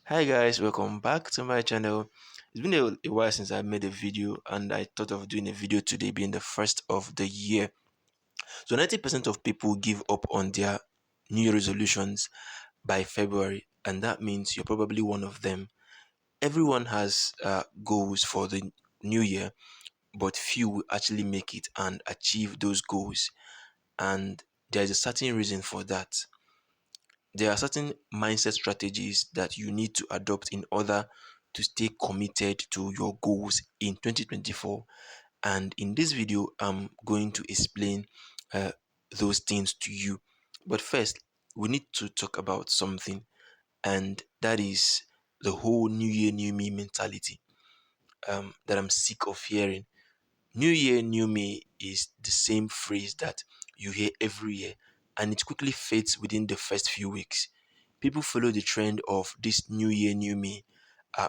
Hi guys, welcome back to my channel. It's been a while since I made a video and I thought of doing a video today being the first of the year. So 90% of people give up on their New Year resolutions by February, and that means you're probably one of them. Everyone has goals for the new year, but few will actually make it and achieve those goals. And there's a certain reason for that. There are certain mindset strategies that you need to adopt in order to stay committed to your goals in 2024. And in this video, I'm going to explain uh, those things to you. But first, we need to talk about something, and that is the whole New Year, New Me mentality that I'm sick of hearing. New Year, New Me is the same phrase that you hear every year, and it quickly fades within the first few weeks. People follow the trend of this New Year, New Me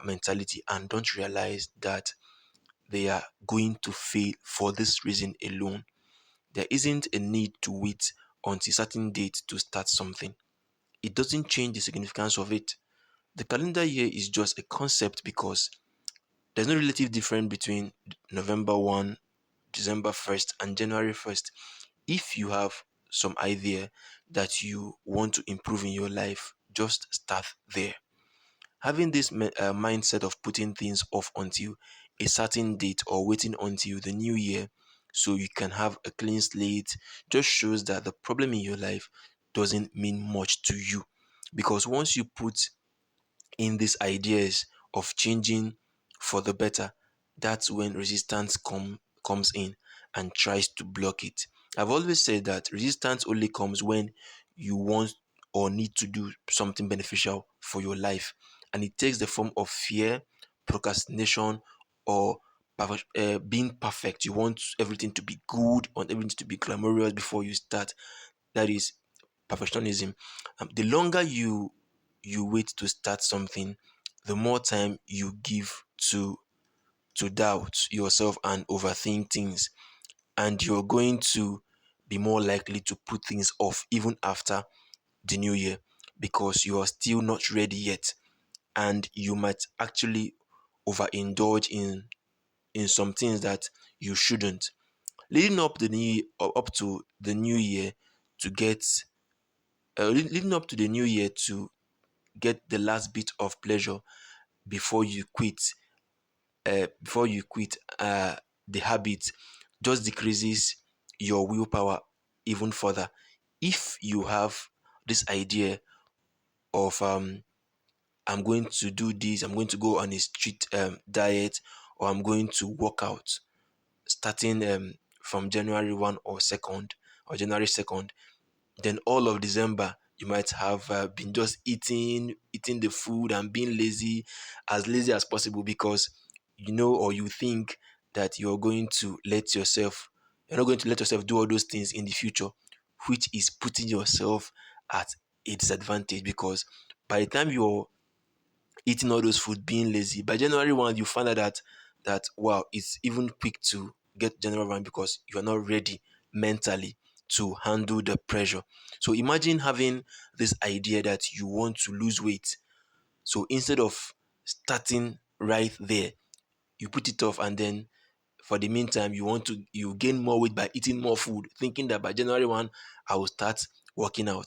mentality and don't realize that they are going to fail for this reason alone. There isn't a need to wait until a certain date to start something. It doesn't change the significance of it. The calendar year is just a concept because there's no relative difference between November 1, December 1st, and January 1st. If you have some idea that you want to improve in your life, just start there. Having this mindset of putting things off until a certain date or waiting until the new year so you can have a clean slate just shows that the problem in your life doesn't mean much to you. Because once you put in these ideas of changing for the better, that's when resistance comes in and tries to block it. I've always said that resistance only comes when you want or need to do something beneficial for your life, and it takes the form of fear, procrastination, or being perfect. You want everything to be good, want everything to be glamorous before you start. That is perfectionism. The longer you wait to start something, the more time you give to doubt yourself and overthink things, and you're going to be more likely to put things off even after the new year because you are still not ready yet, and you might actually overindulge in some things that you shouldn't. Leading up to the new year to get leading up to the new year to get the last bit of pleasure before you quit the habit just decreases your willpower even further. If you have this idea of I'm going to do this, I'm going to go on a strict diet, or I'm going to work out starting from January 1 or 2nd or January 2nd, then all of December you might have been just eating the food and being lazy as possible because you know or you think that you're not going to let yourself do all those things in the future, which is putting yourself at a disadvantage because by the time you're eating all those food, being lazy. By January 1, you find out that wow, it's even quick to get January 1 because you are not ready mentally to handle the pressure. So imagine having this idea that you want to lose weight. So instead of starting right there, you put it off, and then for the meantime you gain more weight by eating more food, thinking that by January 1 I will start working out.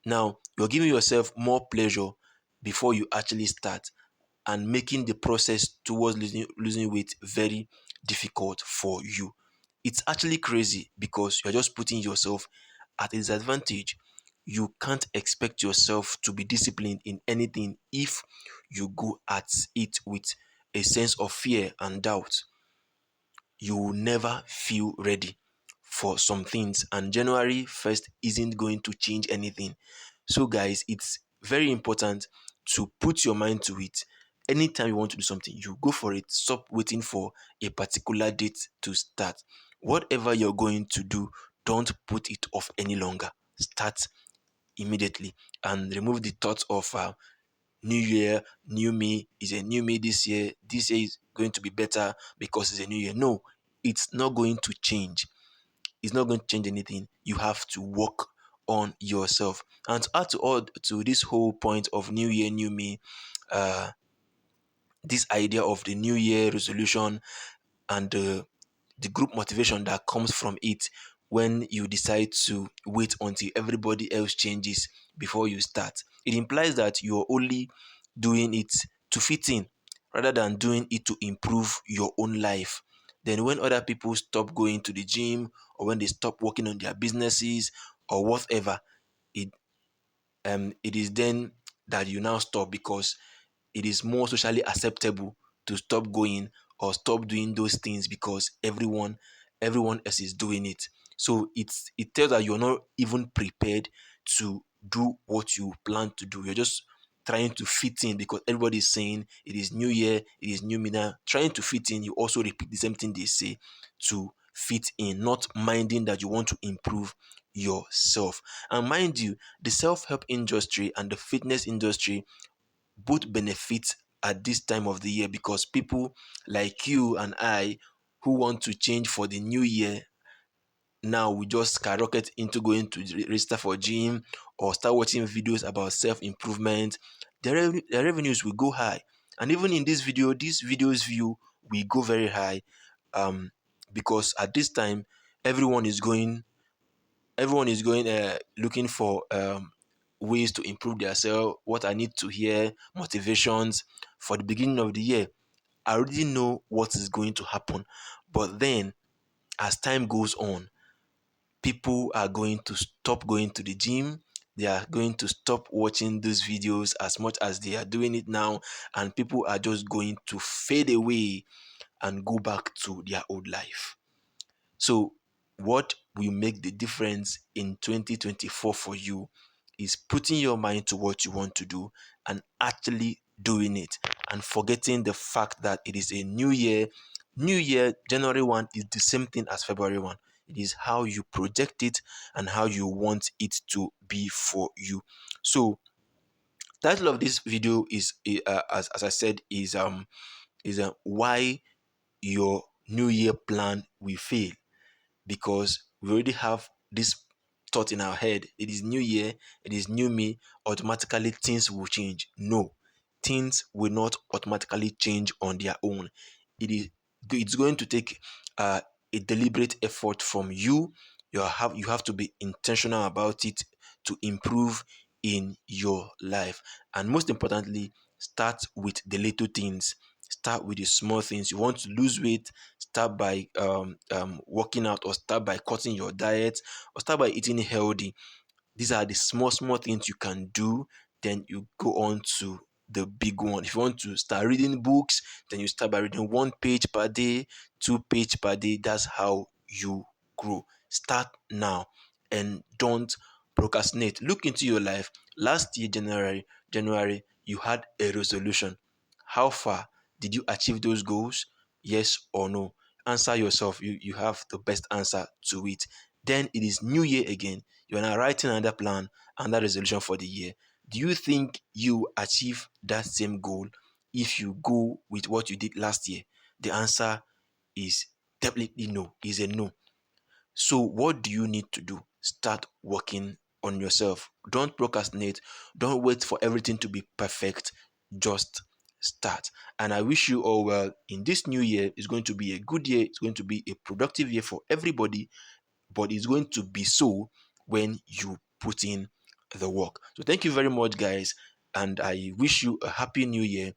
Now you're giving yourself more pleasure before you actually start, and making the process towards losing weight very difficult for you. It's actually crazy because you're just putting yourself at a disadvantage. You can't expect yourself to be disciplined in anything if you go at it with a sense of fear and doubt. You will never feel ready for some things, and January 1st isn't going to change anything. So guys, it's very important to put your mind to it. Anytime you want to do something, you go for it. Stop waiting for a particular date to start. Whatever you're going to do, don't put it off any longer. Start immediately and remove the thoughts of new year, new me. Is a new me this year. This year is going to be better because it's a new year. No, it's not going to change. It's not going to change anything. You have to work on yourself. And to add to this whole point of new year, new me, uh, this idea of the New Year resolution and the group motivation that comes from it when you decide to wait until everybody else changes before you start. It implies that you're only doing it to fit in rather than doing it to improve your own life. Then, when other people stop going to the gym or when they stop working on their businesses or whatever, it it is then that you now stop because it is more socially acceptable to stop going or stop doing those things because everyone else is doing it. So it tells that you're not even prepared to do what you plan to do. You're just trying to fit in because everybody is saying it is new year, it is new me. Now trying to fit in, you also repeat the same thing they say to fit in, not minding that you want to improve yourself. And mind you, the self-help industry and the fitness industry both benefit at this time of the year because people like you and I who want to change for the new year, now we just skyrocket into going to register for gym or start watching videos about self-improvement. The revenues will go high. And even in this video, this video's view will go very high, um, because at this time everyone is going looking for ways to improve themselves, what I need to hear, motivations for the beginning of the year. I already know what is going to happen. But then, as time goes on, people are going to stop going to the gym. They are going to stop watching those videos as much as they are doing it now. And people are just going to fade away and go back to their old life. So, what will make the difference in 2024 for you is putting your mind to what you want to do and actually doing it and forgetting the fact that it is a new year. New year, January 1 is the same thing as February 1. It is how you project it and how you want it to be for you. So, title of this video is as I said is why your new year plan will fail, because we already have this thought in our head. It is new year, it is new me, automatically things will change. No, things will not automatically change on their own. It's going to take a deliberate effort from you. You have to be intentional about it to improve in your life. And most importantly, start with the little things. Start with the small things. You want to lose weight, start by working out, or start by cutting your diet, or start by eating healthy. These are the small things you can do. Then you go on to the big one. If you want to start reading books, then you start by reading 1 page per day, 2 page per day. That's how you grow. Start now and don't procrastinate. Look into your life. Last year, January, you had a resolution. How far did you achieve those goals? Yes or no? Answer yourself. You have the best answer to it. Then it is new year again. You are now writing another plan, another resolution for the year. Do you think you achieve that same goal if you go with what you did last year? The answer is definitely no. Is a no. So, what do you need to do? Start working on yourself. Don't procrastinate. Don't wait for everything to be perfect. Just start. And I wish you all well in this new year. It's going to be a good year. It's going to be a productive year for everybody, but it's going to be so when you put in the work. So, thank you very much, guys. And I wish you a happy new year.